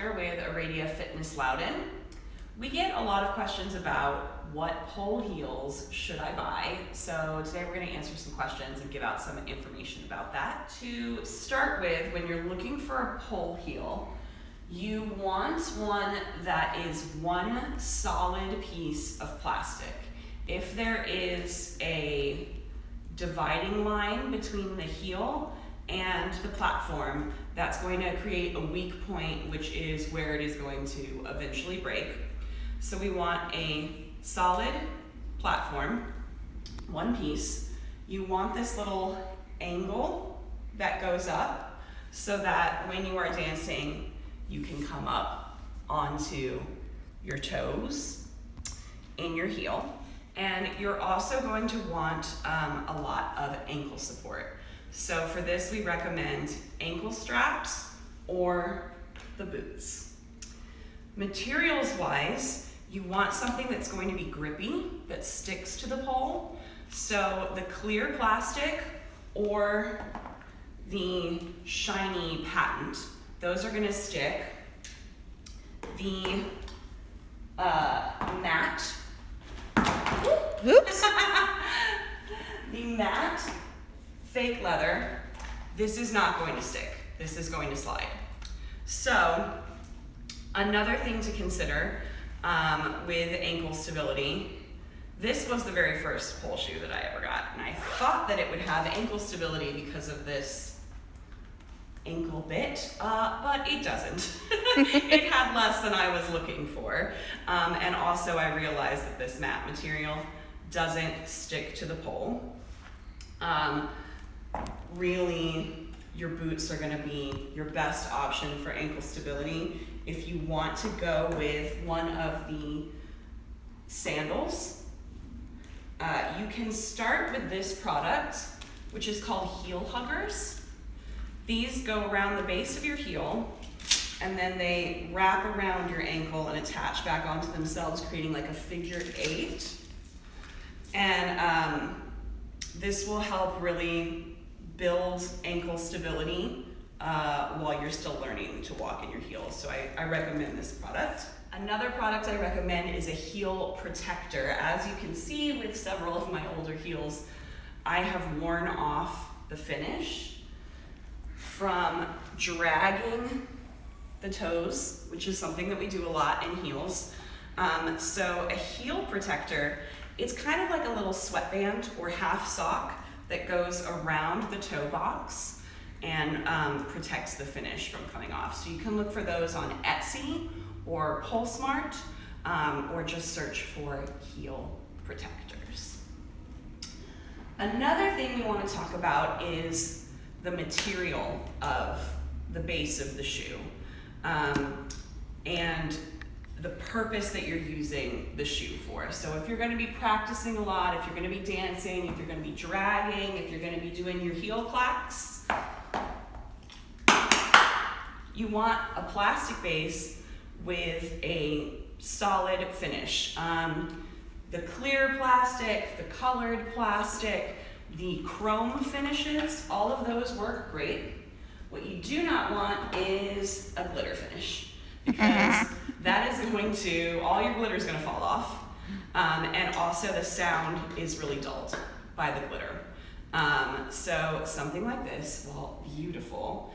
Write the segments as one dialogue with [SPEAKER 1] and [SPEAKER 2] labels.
[SPEAKER 1] instructor with Aradia Fitness Loudoun. We get a lot of questions about what pole heels should I buy. So today we're going to answer some questions and give out some information about that. To start with, when you're looking for a pole heel, you want one that is one solid piece of plastic. If there is a dividing line between the heel and the platform, that's going to create a weak point, which is where it is going to eventually break. So we want a solid platform, one piece. You want this little angle that goes up so that when you are dancing, you can come up onto your toes in your heel. And you're also going to want a lot of ankle support. So for this, we recommend ankle straps or the boots. Materials-wise, you want something that's going to be grippy, that sticks to the pole. So the clear plastic or the shiny patent, those are gonna stick. The matte,
[SPEAKER 2] Oops.
[SPEAKER 1] the matte fake leather, this is not going to stick. This is going to slide. So another thing to consider with ankle stability, this was the very first pole shoe that I ever got, and I thought that it would have ankle stability because of this ankle bit, but it doesn't. It had less than I was looking for, and also I realized that this matte material doesn't stick to the pole. Really, your boots are going to be your best option for ankle stability. If you want to go with one of the sandals, you can start with this product, which is called heel huggers. These go around the base of your heel, and then they wrap around your ankle and attach back onto themselves, creating like a figure 8. And this will help really build ankle stability while you're still learning to walk in your heels. So I recommend this product. Another product I recommend is a heel protector. As you can see with several of my older heels, I have worn off the finish from dragging the toes, which is something that we do a lot in heels. So a heel protector, it's kind of like a little sweatband or half sock that goes around the toe box and protects the finish from coming off. So you can look for those on Etsy or PoleSmart, or just search for heel protectors. Another thing we want to talk about is the material of the base of the shoe, and the purpose that you're using the shoe for. So if you're going to be practicing a lot, if you're going to be dancing, if you're going to be dragging, if you're going to be doing your heel clacks, you want a plastic base with a solid finish. The clear plastic, the colored plastic, the chrome finishes, all of those work great. What you do not want is a glitter finish, because that is going to, all your glitter is going to fall off, and also the sound is really dulled by the glitter. So something like this, well, beautiful,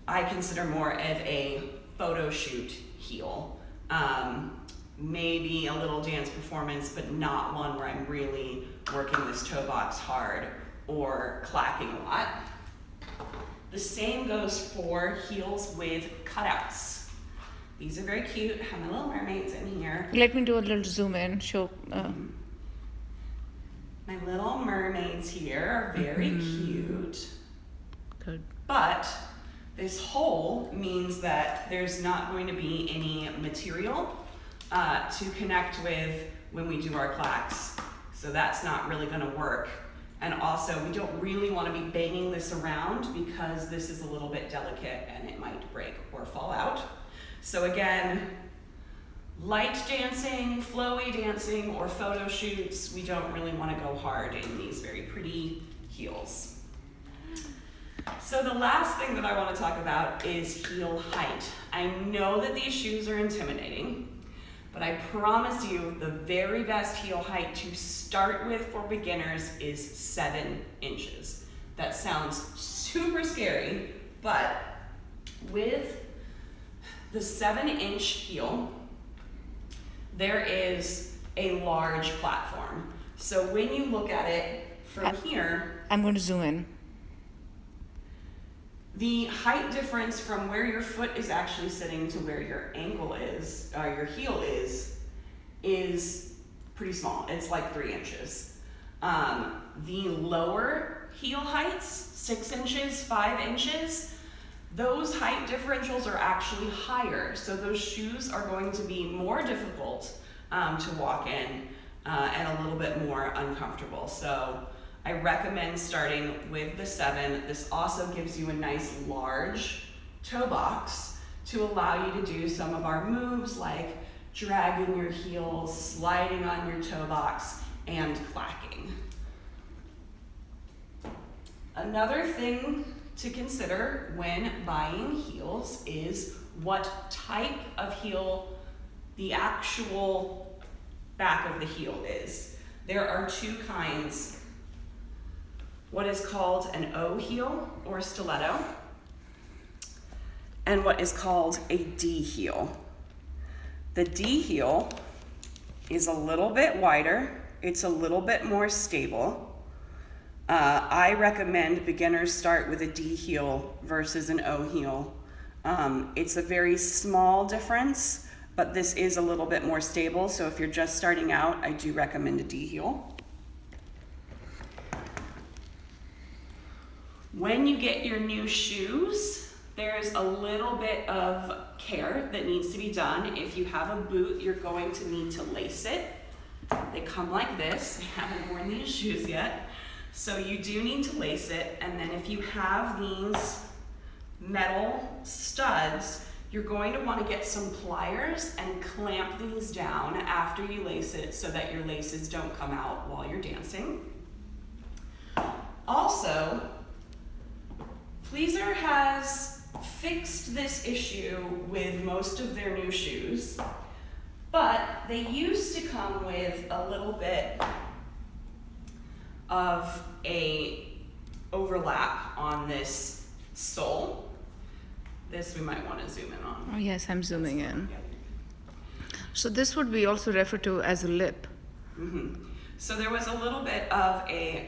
[SPEAKER 1] I consider more of a photo shoot heel. Maybe a little dance performance, but not one where I'm really working this toe box hard or clacking a lot. The same goes for heels with cutouts. These are very cute. I have my little mermaids in here.
[SPEAKER 2] Let me do a little zoom in. Show.
[SPEAKER 1] My little mermaids here are very cute.
[SPEAKER 2] Good.
[SPEAKER 1] But this hole means that there's not going to be any material to connect with when we do our clacks. So that's not really going to work. And also, we don't really want to be banging this around because this is a little bit delicate and it might break or fall out. So again, light dancing, flowy dancing, or photo shoots, we don't really want to go hard in these very pretty heels. So the last thing that I want to talk about is heel height. I know that these shoes are intimidating, but I promise you the very best heel height to start with for beginners is 7 inches. That sounds super scary, but with the 7-inch heel, there is a large platform. So when you look at it from here,
[SPEAKER 2] I'm going to zoom in.
[SPEAKER 1] the height difference from where your foot is actually sitting to where your ankle is, your heel is pretty small. It's like 3 inches. The lower heel heights, 6 inches, 5 inches, those height differentials are actually higher. So those shoes are going to be more difficult to walk in and a little bit more uncomfortable. So I recommend starting with the 7. This also gives you a nice large toe box to allow you to do some of our moves like dragging your heels, sliding on your toe box, and clacking. Another thing to consider when buying heels is what type of heel the actual back of the heel is. There are 2 kinds. What is called an O heel or stiletto, and what is called a D heel. The D heel is a little bit wider, it's a little bit more stable. I recommend beginners start with a D heel versus an O heel. It's a very small difference, but this is a little bit more stable, so if you're just starting out, I do recommend a D heel. When you get your new shoes, there's a little bit of care that needs to be done. If you have a boot, you're going to need to lace it. They come like this. I haven't worn these shoes yet. So you do need to lace it, and then if you have these metal studs, you're going to want to get some pliers and clamp these down after you lace it so that your laces don't come out while you're dancing. Also, Pleaser has fixed this issue with most of their new shoes, but they used to come with a little bit of a overlap on this sole. This we might want to zoom in on.
[SPEAKER 2] Oh yes, I'm zooming in. So this would be also referred to as a lip.
[SPEAKER 1] Mm-hmm. So there was a little bit of a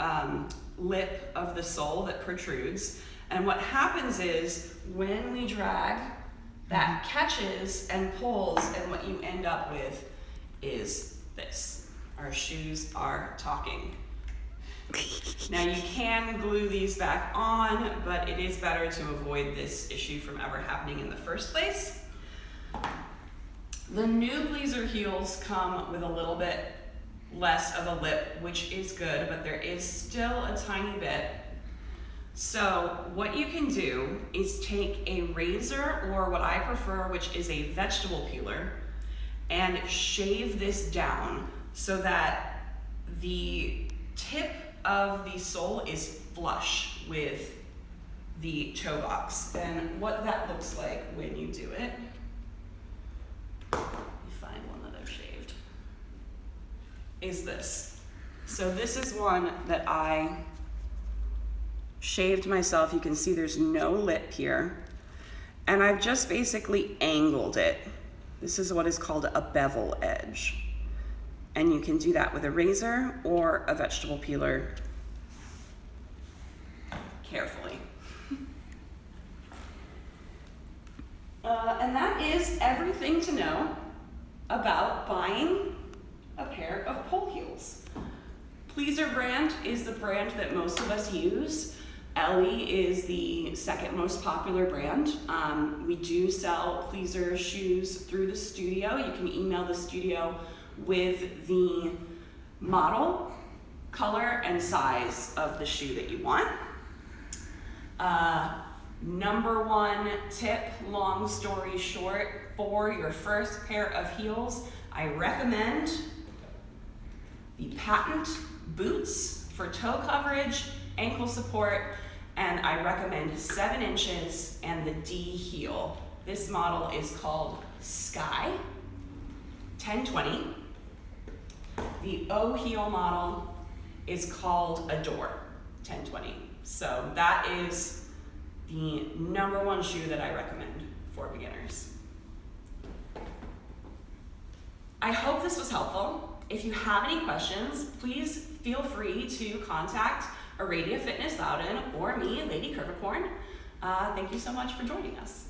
[SPEAKER 1] lip of the sole that protrudes, and what happens is when we drag, that catches and pulls, and what you end up with is this. Our shoes are talking. Now you can glue these back on, but it is better to avoid this issue from ever happening in the first place. The new Pleaser heels come with a little bit less of a lip, which is good, but there is still a tiny bit. So what you can do is take a razor, or what I prefer, which is a vegetable peeler, and shave this down so that the tip of the sole is flush with the toe box. And what that looks like when you do it, let me find one that I've shaved, is this. So this is one that I shaved myself. You can see there's no lip here, and I've just basically angled it. This is what is called a bevel edge. And you can do that with a razor or a vegetable peeler carefully. And that is everything to know about buying a pair of pole heels. Pleaser brand is the brand that most of us use. Ellie is the second most popular brand. We do sell Pleaser shoes through the studio. You can email the studio with the model, color, and size of the shoe that you want. Number 1 tip, long story short, for your first pair of heels, I recommend the patent boots for toe coverage, ankle support, and I recommend 7 inches and the D heel. This model is called Sky 1020. The O heel model is called Adore 1020. So that is the #1 shoe that I recommend for beginners. I hope this was helpful. If you have any questions, please feel free to contact Aradia Fitness Loudoun or me, Lady Curvicorn. Thank you so much for joining us.